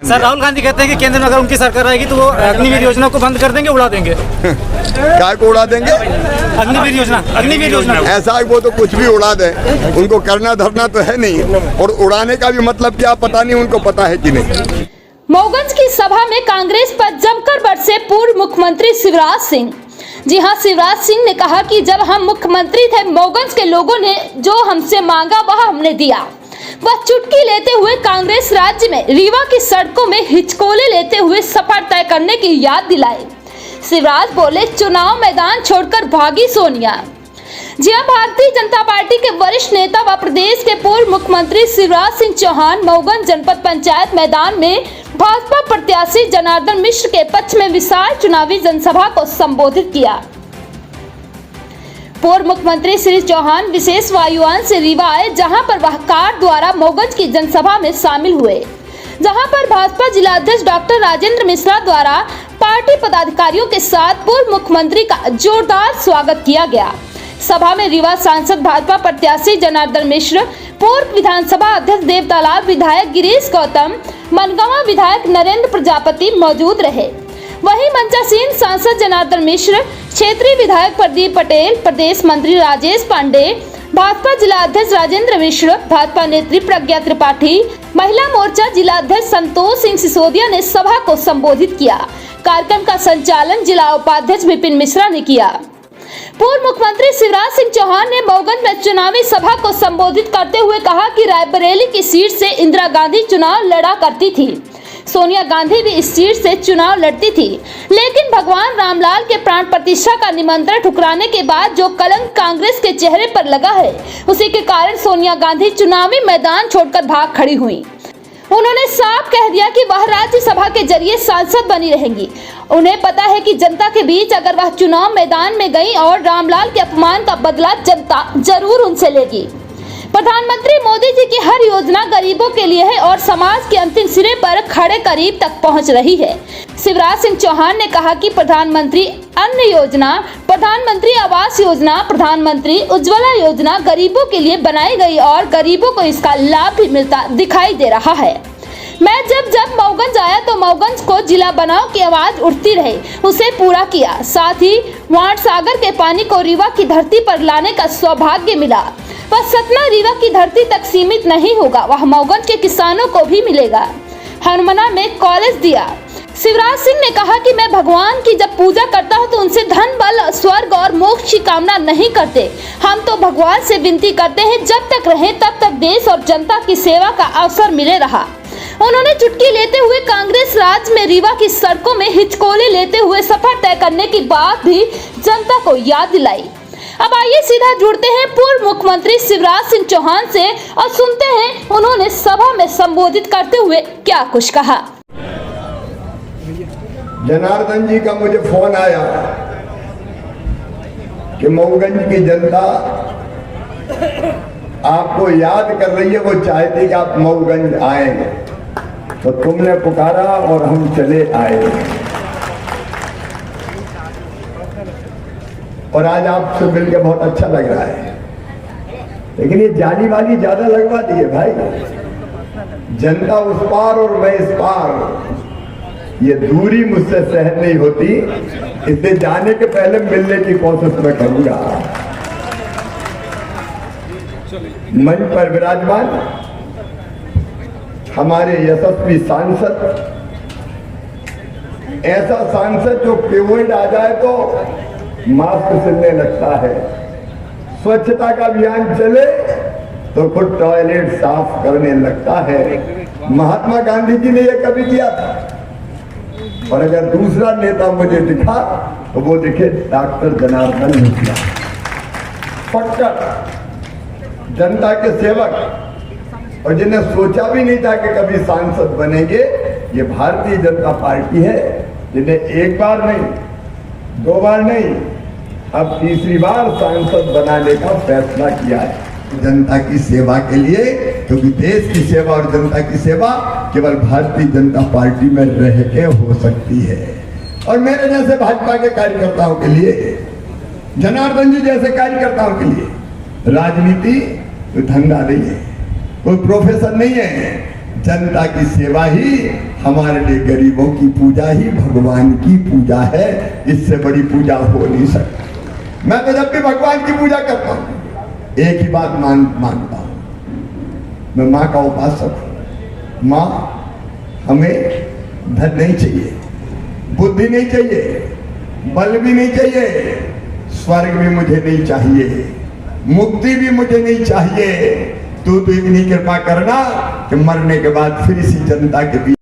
Sir Rahul Gandhi कहते हैं कि केंद्र में अगर उनकी सरकार आएगी तो वो अग्निवीर योजना को बंद कर देंगे, उड़ा देंगे। क्या को उड़ा देंगे? अग्निवीर योजना ऐसा वो तो कुछ भी उड़ा दे, उनको करना धरना तो है नहीं, और उड़ाने का भी मतलब क्या पता नहीं, उनको पता है कि नहीं। मऊगंज की सभा में कांग्रेस पर जमकर बरसे पूर्व मुख्यमंत्री शिवराज सिंह। जी हां, शिवराज सिंह ने कहा कि जब हम मुख्यमंत्री थे, मऊगंज के लोगों ने जो हमसे मांगा वह हमने दिया। वह चुटकी लेते हुए कांग्रेस राज्य में रीवा की सड़कों में हिचकोले लेते हुए सफर तय करने की याद दिलाई। शिवराज बोले, चुनाव मैदान छोड़कर भागी सोनिया। जी हां, भारतीय जनता पार्टी के वरिष्ठ नेता व प्रदेश के पूर्व मुख्यमंत्री शिवराज सिंह चौहान मऊगंज जनपद पंचायत मैदान में भाजपा प्रत्याशी जनार्दन मिश्र के पक्ष में विशाल चुनावी जनसभा को संबोधित किया। पूर्व मुख्यमंत्री श्री चौहान विशेष वायुयान से रीवा आए, जहां पर वह कार द्वारा मऊगंज की जनसभा में शामिल हुए, जहां पर भाजपा जिलाध्यक्ष डॉक्टर राजेंद्र मिश्रा द्वारा पार्टी पदाधिकारियों के साथ पूर्व मुख्यमंत्री का जोरदार स्वागत किया गया। सभा में रीवा सांसद भाजपा प्रत्याशी जनार्दन मिश्र, पूर्व विधानसभा अध्यक्ष देवतालाल, विधायक गिरीश गौतम, मनगांव विधायक नरेंद्र प्रजापति मौजूद रहे। वहीं मंचासीन सांसद जनार्दन मिश्र, क्षेत्रीय विधायक प्रदीप पटेल, प्रदेश मंत्री राजेश पांडे, भाजपा जिला अध्यक्ष राजेंद्र मिश्र, भाजपा नेत्री प्रज्ञा त्रिपाठी, महिला मोर्चा जिला अध्यक्ष संतोष सिंह सिसोदिया ने सभा को संबोधित किया। कार्यक्रम का संचालन जिला उपाध्यक्ष विपिन मिश्रा ने किया। पूर्व मुख्यमंत्री शिवराज सिंह चौहान ने मऊगंज में चुनावी सभा को संबोधित करते हुए कहा कि रायबरेली की सीट से इंदिरा गांधी चुनाव लड़ा करती थी, सोनिया गांधी भी इस सीट से चुनाव लड़ती थी, लेकिन भगवान रामलाल के प्राण प्रतिष्ठा का निमंत्रण ठुकराने के बाद जो कलंक कांग्रेस के चेहरे पर लगा है, उसी के कारण सोनिया गांधी चुनावी मैदान छोड़कर भाग खड़ी हुई। उन्होंने साफ कह दिया कि वह राज्यसभा के जरिए सांसद बनी रहेंगी। उन्हें पता है कि जनता के बीच अगर वह चुनाव मैदान में गई और रामलाल के अपमान का बदला जनता जरूर उनसे लेगी। प्रधानमंत्री मोदी जी की हर योजना गरीबों के लिए है और समाज के अंतिम सिरे पर खड़े करीब तक पहुंच रही है। शिवराज सिंह चौहान ने कहा कि प्रधानमंत्री अन्न योजना, प्रधानमंत्री आवास योजना, प्रधानमंत्री उज्ज्वला योजना गरीबों के लिए बनाई गई और गरीबों को इसका लाभ भी मिलता दिखाई दे रहा है। मैं जब मऊगंज आया तो मऊगंज को जिला बनाओ की आवाज उठती रही, उसे पूरा किया। साथ ही वाण सागर के पानी को रीवा की धरती पर लाने का सौभाग्य मिला। वह सतना रीवा की धरती तक सीमित नहीं होगा, वह मऊगंज के किसानों को भी मिलेगा। हनुमना में कॉलेज दिया। शिवराज सिंह ने कहा कि मैं भगवान की जब पूजा करता हूं तो उनसे धन, बल, स्वर्ग और मोक्ष की कामना नहीं करते। हम तो भगवान से विनती करते हैं जब तक रहें तब तक देश और जनता की सेवा का अवसर मिले रहा। उन्होंने चुटकी लेते हुए कांग्रेस राज में रीवा की सड़कों में हिचकोले लेते हुए सफर तय करने की बात भी जनता को याद दिलाई। अब आइए सीधा जुड़ते हैं पूर्व मुख्यमंत्री शिवराज सिंह चौहान से और सुनते हैं उन्होंने सभा में संबोधित करते हुए क्या कुछ कहा। जनार्दन जी का मुझे फोन आया कि मऊगंज की जनता आपको याद कर रही है, वो चाहती कि आप मऊगंज आए, तो तुमने पुकारा और हम चले आए। और आज आपसे मिलकर बहुत अच्छा लग रहा है, लेकिन ये जाली वाली ज्यादा लगवा दी है भाई। जनता उस पार और मैं इस पार, ये दूरी मुझसे सहन नहीं होती, इसलिए जाने के पहले मिलने की कोशिश मैं करूंगा। मंच पर विराजमान हमारे यशस्वी सांसद, ऐसा सांसद जो कोविड आ जाए तो मास्क सिलने लगता है, स्वच्छता का अभियान चले तो खुद टॉयलेट साफ करने लगता है। महात्मा गांधी जी ने यह कभी किया था। और अगर दूसरा नेता मुझे दिखा तो वो दिखे डॉक्टर जनार्दन मिश्रा, पक्का जनता के सेवक, और जिन्हें सोचा भी नहीं था कि कभी सांसद बनेंगे। ये भारतीय जनता पार्टी है जिन्हें एक बार नहीं, दो बार नहीं, अब तीसरी बार सांसद बनाने का फैसला किया है जनता की सेवा के लिए, क्योंकि देश की सेवा और जनता की सेवा केवल भारतीय जनता पार्टी में रह के हो सकती है। और मेरे जैसे भाजपा के कार्यकर्ताओं के लिए, जनार्दन जी जैसे कार्यकर्ताओं के लिए राजनीति कोई धंधा नहीं है, कोई प्रोफेशन नहीं है। जनता की सेवा ही हमारे लिए गरीबों की पूजा ही भगवान की पूजा है, इससे बड़ी पूजा हो नहीं सकती। मैं तो जब भी भगवान की पूजा करता हूं एक ही बात मानता हूं, मैं माँ का उपासक हूं। माँ, हमें धन नहीं चाहिए, बुद्धि नहीं चाहिए, बल भी नहीं चाहिए, स्वर्ग भी मुझे नहीं चाहिए, मुक्ति भी मुझे नहीं चाहिए। तू तो इतनी कृपा करना कि मरने के बाद फिर इसी जनता के बीच